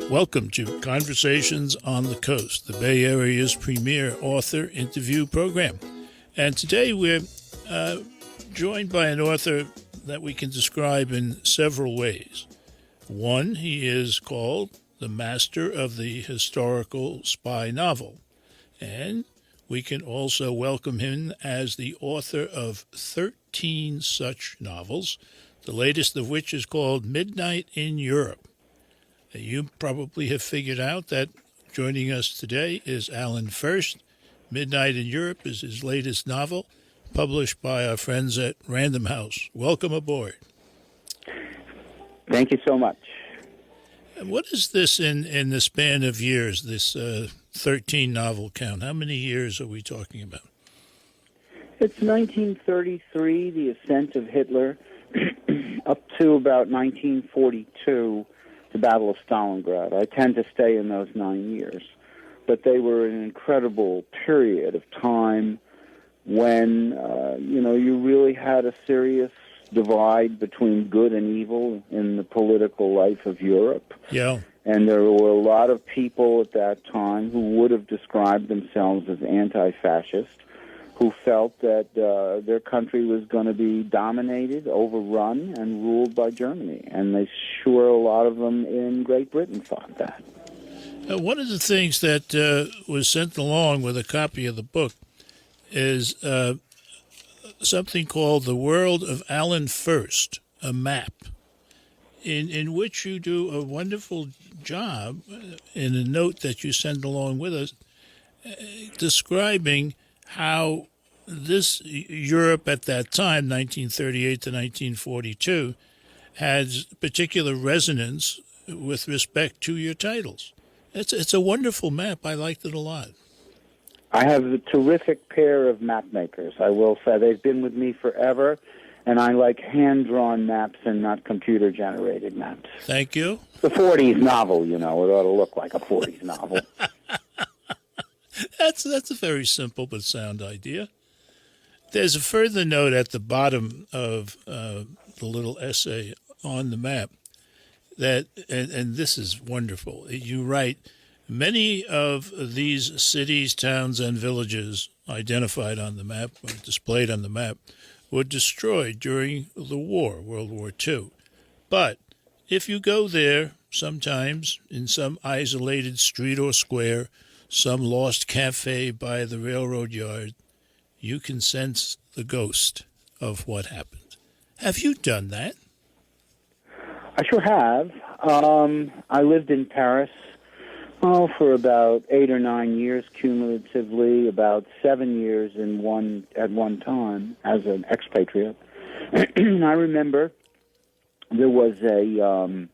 Welcome to Conversations on the Coast, the Bay Area's premier author interview program. And today we're joined by an author that we can describe in several ways. One, he is called the master of the historical spy novel. And we can also welcome him as the author of 13 such novels, the latest of which is called Midnight in Europe. You probably have figured out that joining us today is Alan Furst. Midnight in Europe is his latest novel, published by our friends at Random House. Welcome aboard. Thank you so much. And what is this in the span of years, this 13 novel count? How many years are we talking about? It's 1933, the ascent of Hitler, up to about 1942. The Battle of Stalingrad. I tend to stay in those 9 years. But they were an incredible period of time when, you really had a serious divide between good and evil in the political life of Europe. Yeah. And there were a lot of people at that time who would have described themselves as anti-fascist, who felt that their country was going to be dominated, overrun, and ruled by Germany. And they sure, a lot of them in Great Britain thought that. One of the things that was sent along with a copy of the book is something called The World of Alan Furst, a map, in which you do a wonderful job in a note that you send along with us, describing how this Europe at that time, 1938 to 1942, has particular resonance with respect to your titles. It's a wonderful map. I liked it a lot. I have a terrific pair of map makers, I will say. They've been with me forever, and I like hand-drawn maps and not computer-generated maps. Thank you. The 40s novel, it ought to look like a 40s novel. That's a very simple but sound idea. There's a further note at the bottom of the little essay on the map that, and this is wonderful. You write, many of these cities, towns, and villages identified on the map or displayed on the map were destroyed during the war, World War II. But if you go there, sometimes in some isolated street or square, some lost cafe by the railroad yard, you can sense the ghost of what happened. Have you done that? I sure have. I lived in Paris, for about 8 or 9 years cumulatively, about 7 years at one time as an expatriate. I remember there was a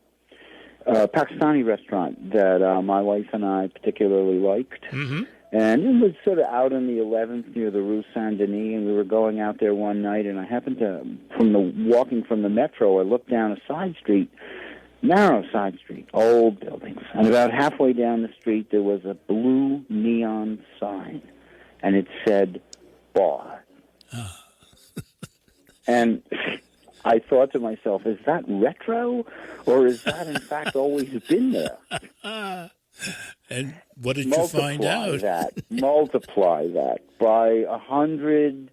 Pakistani restaurant that my wife and I particularly liked. Mm-hmm. And it was sort of out on the 11th near the Rue Saint-Denis, and we were going out there one night, and I happened to, walking from the metro, I looked down a side street, narrow side street, old buildings. And about halfway down the street, there was a blue neon sign, and it said, bar. And I thought to myself, is that retro, or is that in fact always been there? And what did you find out? Multiply that by 100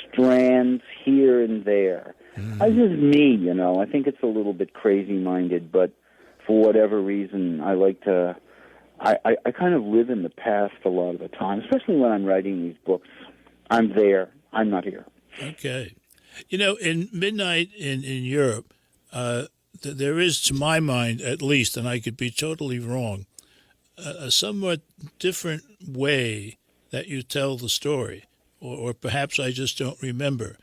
strands here and there. That's just me, I think it's a little bit crazy-minded, but for whatever reason, I like to. I kind of live in the past a lot of the time, especially when I'm writing these books. I'm there. I'm not here. Okay. In Midnight in Europe, there is, to my mind at least, and I could be totally wrong, a somewhat different way that you tell the story, or perhaps I just don't remember.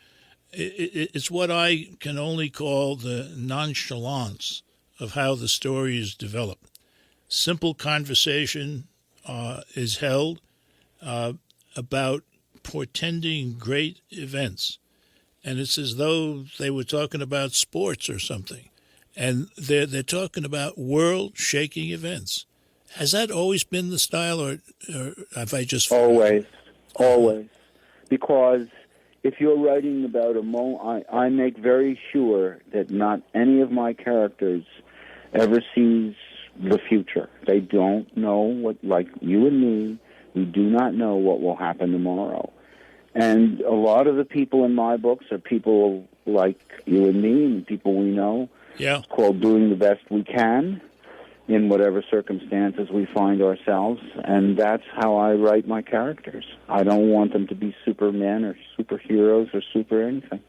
It's what I can only call the nonchalance of how the story is developed. Simple conversation is held about portending great events, and it's as though they were talking about sports or something, and they're talking about world-shaking events. Has that always been the style, or have I just... Always. Because if you're writing about a moment, I make very sure that not any of my characters ever sees the future. They don't know what, like you and me, we do not know what will happen tomorrow. And a lot of the people in my books are people like you and me and people we know. Yeah. It's called doing the best we can in whatever circumstances we find ourselves, and that's how I write my characters. I don't want them to be supermen or superheroes or super anything.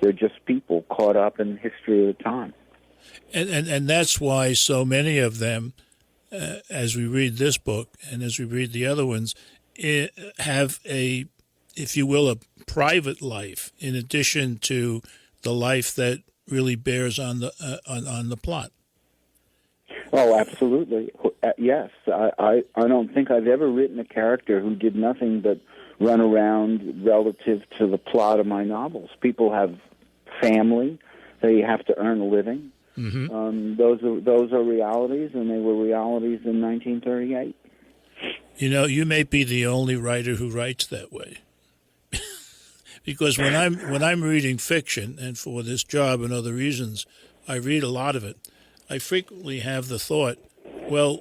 They're just people caught up in the history of the time. And that's why so many of them, as we read this book and as we read the other ones, have a, if you will, a private life in addition to the life that really bears on the plot. Oh, absolutely. Yes. I don't think I've ever written a character who did nothing but run around relative to the plot of my novels. People have family. They have to earn a living. Mm-hmm. Those are realities, and they were realities in 1938. You know, you may be the only writer who writes that way. Because when I'm reading fiction, and for this job and other reasons, I read a lot of it, I frequently have the thought, well,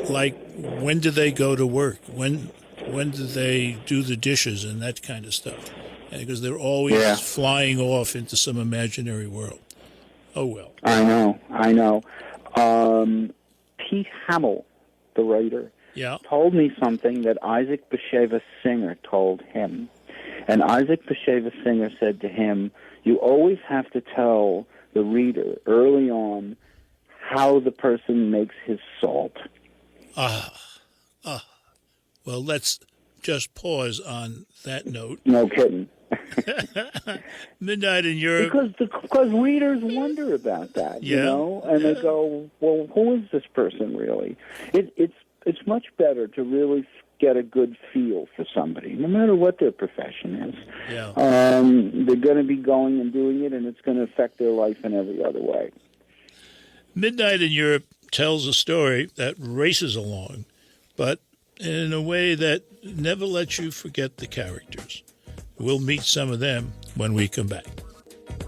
like, when do they go to work? When do they do the dishes and that kind of stuff? Because they're always flying off into some imaginary world. Oh, well. I know. Pete Hamill, the writer, told me something that Isaac Bashevis Singer told him. And Isaac Bashevis Singer said to him, you always have to tell the reader early on how the person makes his salt. Well, let's just pause on that note. No kidding. Midnight in Europe. Because readers wonder about that, you know, and they go, well, who is this person really? It's much better to really get a good feel for somebody, no matter what their profession is. Yeah. They're going to be going and doing it, and it's going to affect their life in every other way. Midnight in Europe tells a story that races along, but in a way that never lets you forget the characters. We'll meet some of them when we come back.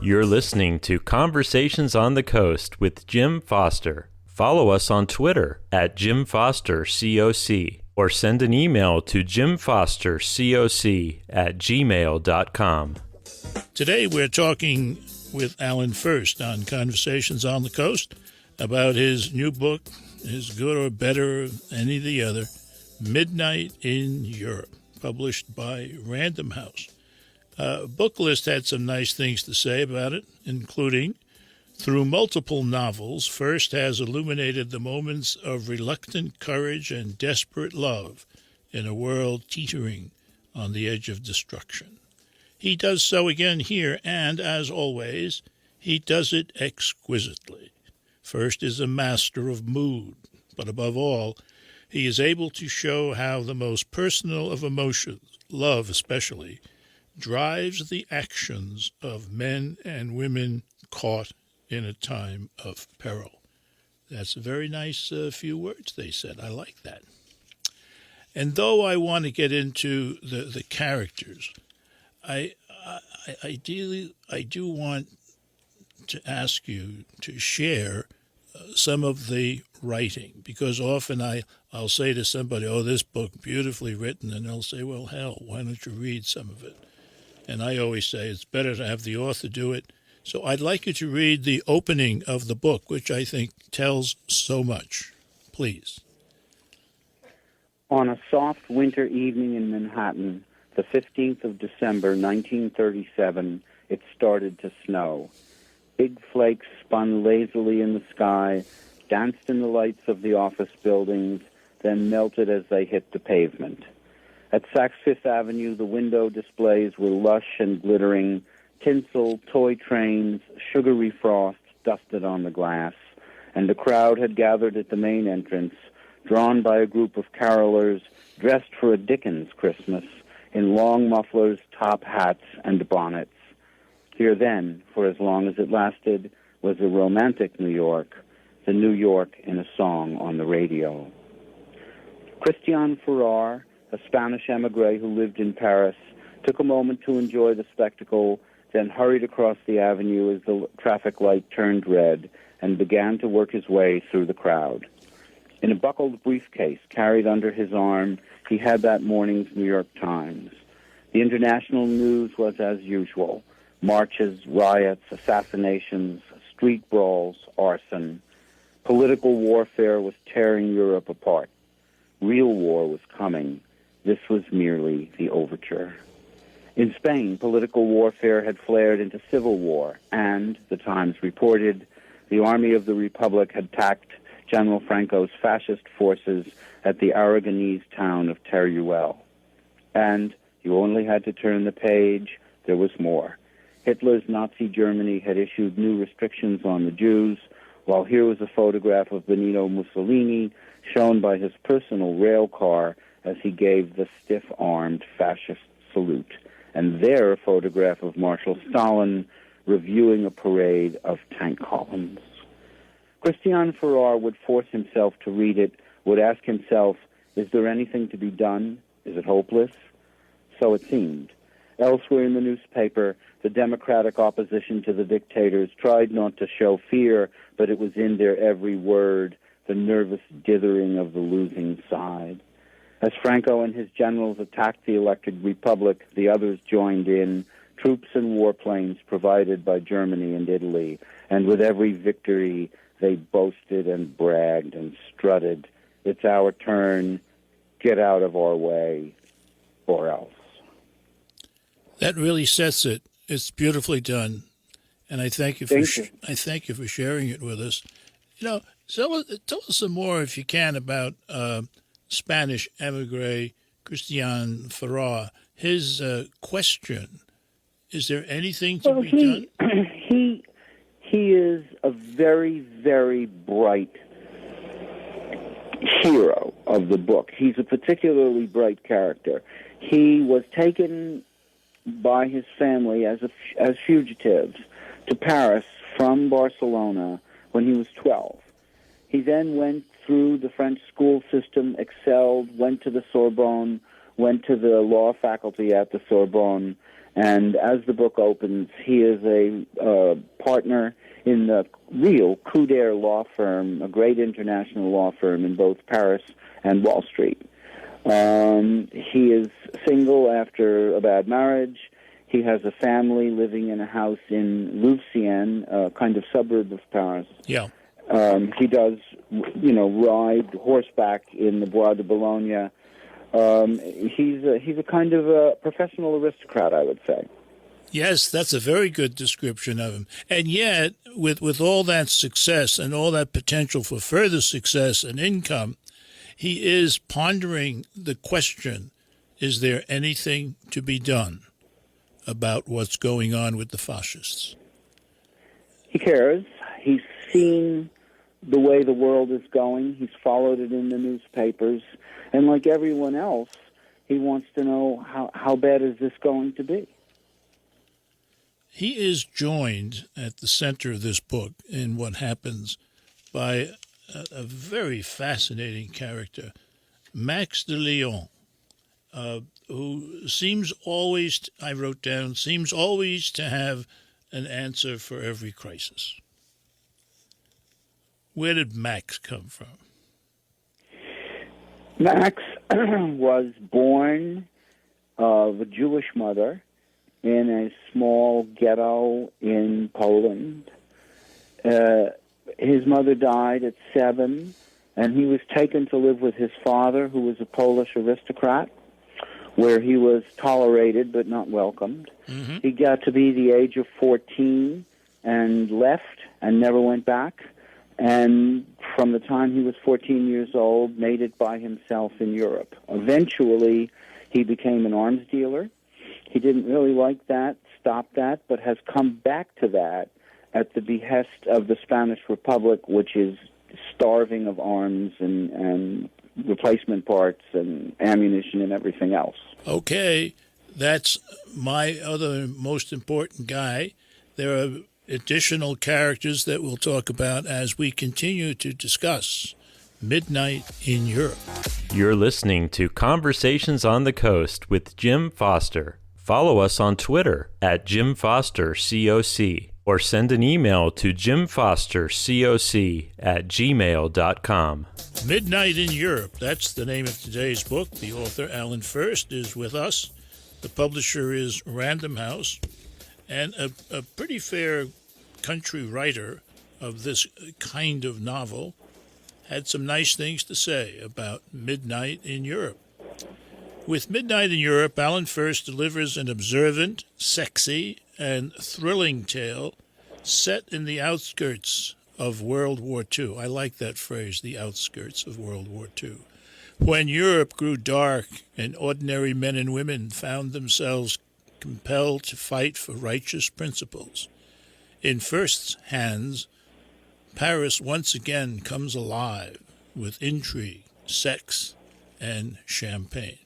You're listening to Conversations on the Coast with Jim Foster. Follow us on Twitter at JimFosterCoc or send an email to jimfostercoc@gmail.com. Today we're talking with Alan Furst on Conversations on the Coast about his new book, his good or better, any of the other, Midnight in Europe, published by Random House. Book List had some nice things to say about it, including, through multiple novels, Furst has illuminated the moments of reluctant courage and desperate love in a world teetering on the edge of destruction. He does so again here, and, as always, he does it exquisitely. Furst is a master of mood, but above all, he is able to show how the most personal of emotions, love especially, drives the actions of men and women caught in a time of peril. That's a very nice few words they said. I like that. And though I want to get into the characters, I do want to ask you to share some of the writing, because often I'll say to somebody, oh, this book, beautifully written, and they'll say, well, hell, why don't you read some of it? And I always say it's better to have the author do it. So I'd like you to read the opening of the book, which I think tells so much. Please. On a soft winter evening in Manhattan, the 15th of December, 1937, it started to snow. Big flakes spun lazily in the sky, danced in the lights of the office buildings, then melted as they hit the pavement. At Saks Fifth Avenue, the window displays were lush and glittering. Tinsel, toy trains, sugary frost dusted on the glass, and the crowd had gathered at the main entrance, drawn by a group of carolers dressed for a Dickens Christmas in long mufflers, top hats, and bonnets. Here then, for as long as it lasted, was a romantic New York, the New York in a song on the radio. Christian Farrar, a Spanish emigre who lived in Paris, took a moment to enjoy the spectacle then hurried across the avenue as the traffic light turned red and began to work his way through the crowd. In a buckled briefcase carried under his arm, he had that morning's New York Times. The international news was as usual: marches, riots, assassinations, street brawls, arson. Political warfare was tearing Europe apart. Real war was coming. This was merely the overture. In Spain, political warfare had flared into civil war, and, the Times reported, the Army of the Republic had attacked General Franco's fascist forces at the Aragonese town of Teruel. And you only had to turn the page, there was more. Hitler's Nazi Germany had issued new restrictions on the Jews, while here was a photograph of Benito Mussolini shown by his personal rail car as he gave the stiff-armed fascist salute, and there a photograph of Marshal Stalin reviewing a parade of tank columns. Christian Farrar would force himself to read it, would ask himself, is there anything to be done? Is it hopeless? So it seemed. Elsewhere in the newspaper, the Democratic opposition to the dictators tried not to show fear, but it was in their every word, the nervous dithering of the losing side. As Franco and his generals attacked the elected republic, the others joined in, troops and warplanes provided by Germany and Italy, and with every victory they boasted and bragged and strutted, it's our turn, get out of our way, or else. That really sets it. It's beautifully done, and I thank you for sharing it with us. You know, tell us some more, if you can, about Spanish emigre Christian Farrar. His question: is there anything to be done? He is a very, very bright hero of the book. He's a particularly bright character. He was taken by his family as fugitives to Paris from Barcelona when he was 12. He then went through the French school system, excelled, went to the Sorbonne, went to the law faculty at the Sorbonne, and as the book opens, he is a partner in the real Couder law firm, a great international law firm in both Paris and Wall Street. He is single after a bad marriage. He has a family living in a house in Louvciennes, a kind of suburb of Paris. Yeah. He does, ride horseback in the Bois de Boulogne. He's a kind of a professional aristocrat, I would say. Yes, that's a very good description of him. And yet, with all that success and all that potential for further success and income, he is pondering the question, is there anything to be done about what's going on with the fascists? He cares. He's seen the way the world is going. He's followed it in the newspapers. And like everyone else, he wants to know how bad is this going to be? He is joined at the center of this book in what happens by a very fascinating character, Max de Leon, who seems always to have an answer for every crisis. Where did Max come from? Max was born of a Jewish mother in a small ghetto in Poland. His mother died at 7, and he was taken to live with his father, who was a Polish aristocrat, where he was tolerated but not welcomed. Mm-hmm. He got to be the age of 14 and left and never went back. And from the time he was 14 years old, made it by himself in Europe. Eventually, he became an arms dealer. He didn't really like that, stopped that, but has come back to that at the behest of the Spanish Republic, which is starving of arms and replacement parts and ammunition and everything else. Okay, that's my other most important guy. There are additional characters that we'll talk about as we continue to discuss Midnight in Europe. You're listening to Conversations on the Coast with Jim Foster. Follow us on Twitter at Jim Foster COC or send an email to jimfostercoc@gmail.com. Midnight in Europe. That's the name of today's book. The author, Alan Furst, is with us. The publisher is Random House. And a pretty fair country writer of this kind of novel had some nice things to say about Midnight in Europe. With Midnight in Europe, Alan Furst delivers an observant, sexy, and thrilling tale set in the outskirts of World War II. I like that phrase, the outskirts of World War II. When Europe grew dark and ordinary men and women found themselves compelled to fight for righteous principles. In Furst's hands, Paris once again comes alive with intrigue, sex, and champagne.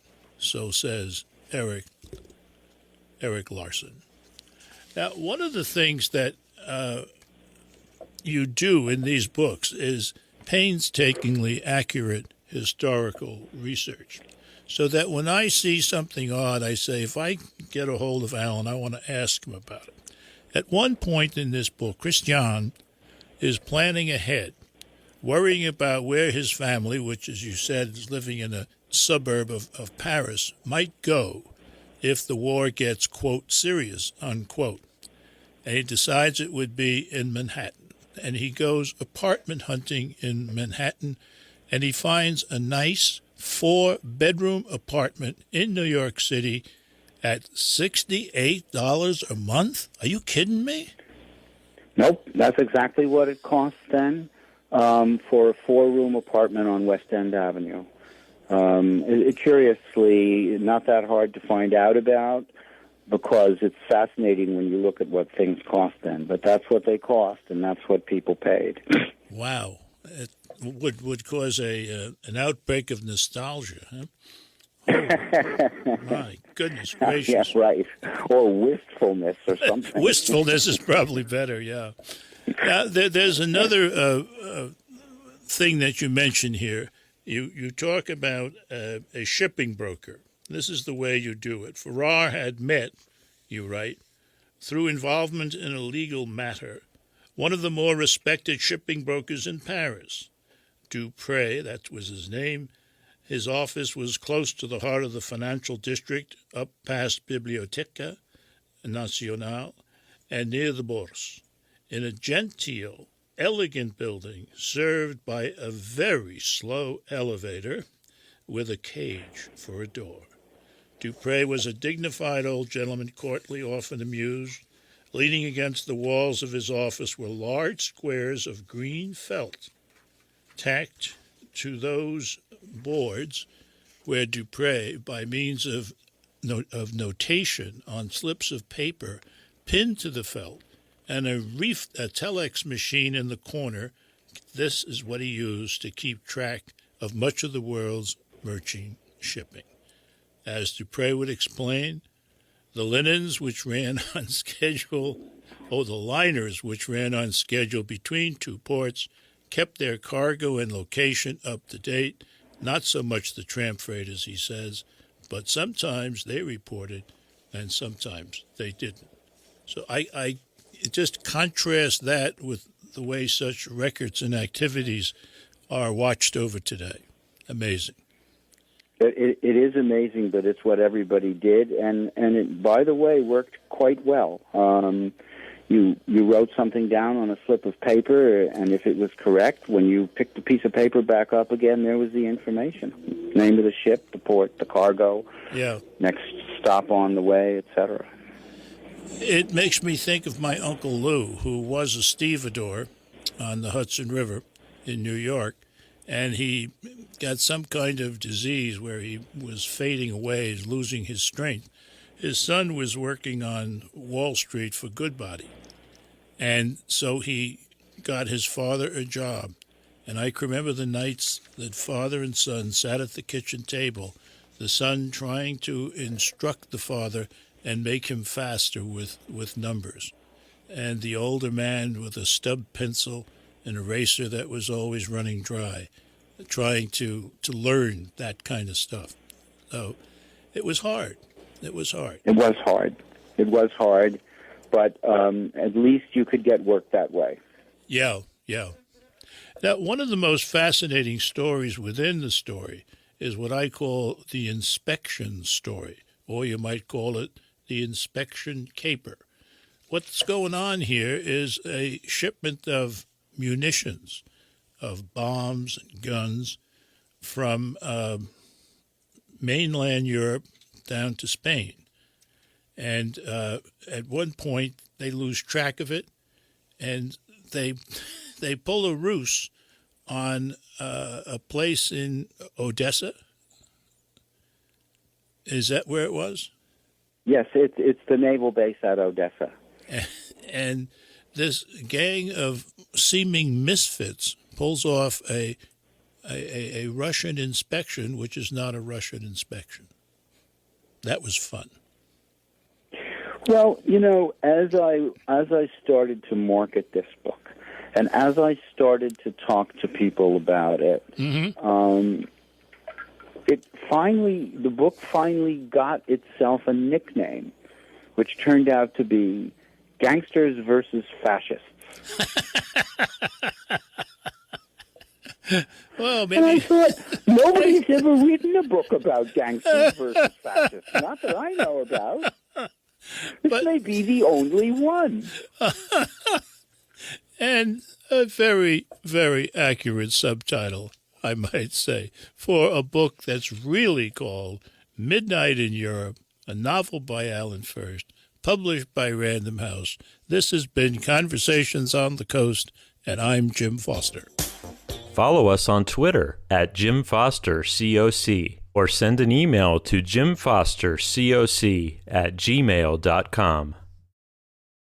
So says Eric Larson. Now, one of the things that you do in these books is painstakingly accurate historical research, so that when I see something odd, I say, if I get a hold of Alan, I want to ask him about it. At one point in this book, Christian is planning ahead, worrying about where his family, which, as you said, is living in a suburb of Paris, might go if the war gets, quote, serious, unquote. And he decides it would be in Manhattan. And he goes apartment hunting in Manhattan, and he finds a nice 4-bedroom apartment in New York City at $68 a month? Are you kidding me? Nope, that's exactly what it cost then for a 4-room apartment on West End Avenue. Curiously, not that hard to find out about, because it's fascinating when you look at what things cost then. But that's what they cost, and that's what people paid. Wow. It would cause an outbreak of nostalgia, huh? Oh, my goodness gracious. Yeah, right. Or wistfulness or something. Wistfulness is probably better, yeah. Now, there's another thing that you mentioned here. You talk about a shipping broker. This is the way you do it. Farrar had met, you write, through involvement in a legal matter, one of the more respected shipping brokers in Paris. Dupré, that was his name. His office was close to the heart of the financial district, up past Biblioteca Nationale, and near the Bourse, in a genteel, elegant building served by a very slow elevator with a cage for a door. Dupré was a dignified old gentleman, courtly, often amused. Leaning against the walls of his office were large squares of green felt, tacked to those boards where Dupré, by means of notation on slips of paper pinned to the felt, and a telex machine in the corner, this is what he used to keep track of much of the world's merchant shipping. As Dupré would explain, the liners which ran on schedule, the liners which ran on schedule between two ports, kept their cargo and location up to date. Not so much the tramp freighters, he says, but sometimes they reported and sometimes they didn't. So I just contrast that with the way such records and activities are watched over today. Amazing. It is amazing, but it's what everybody did, and it, by the way, worked quite well. You wrote something down on a slip of paper, and if it was correct, when you picked the piece of paper back up again, there was the information. Name of the ship, the port, the cargo, next stop on the way, etc. It makes me think of my Uncle Lou, who was a stevedore on the Hudson River in New York, and he got some kind of disease where he was fading away, losing his strength. His son was working on Wall Street for Goodbody, and so he got his father a job. And I can remember the nights that father and son sat at the kitchen table, the son trying to instruct the father and make him faster with numbers, and the older man with a stub pencil, an eraser that was always running dry, trying to learn that kind of stuff. So it was hard. It was hard. It was hard. It was hard, but at least you could get work that way. Yeah, yeah. Now, one of the most fascinating stories within the story is what I call the inspection story, or you might call it the inspection caper. What's going on here is a shipment of munitions, of bombs and guns from mainland Europe down to Spain. And at one point, they lose track of it, and they pull a ruse on a place in Odessa. Is that where it was? Yes, it's the naval base at Odessa. And this gang of seeming misfits pulls off a Russian inspection, which is not a Russian inspection. That was fun. Well, as I started to market this book, and as I started to talk to people about it, Mm-hmm. The book finally got itself a nickname, which turned out to be Gangsters versus Fascists. Well, maybe. And I thought, nobody's ever written a book about gangsters versus fascists. Not that I know about. This may be the only one. And a very, very accurate subtitle, I might say, for a book that's really called Midnight in Europe, a novel by Alan Furst, published by Random House. This has been Conversations on the Coast, and I'm Jim Foster. Follow us on Twitter at Jim Foster COC or send an email to jimfostercoc@gmail.com.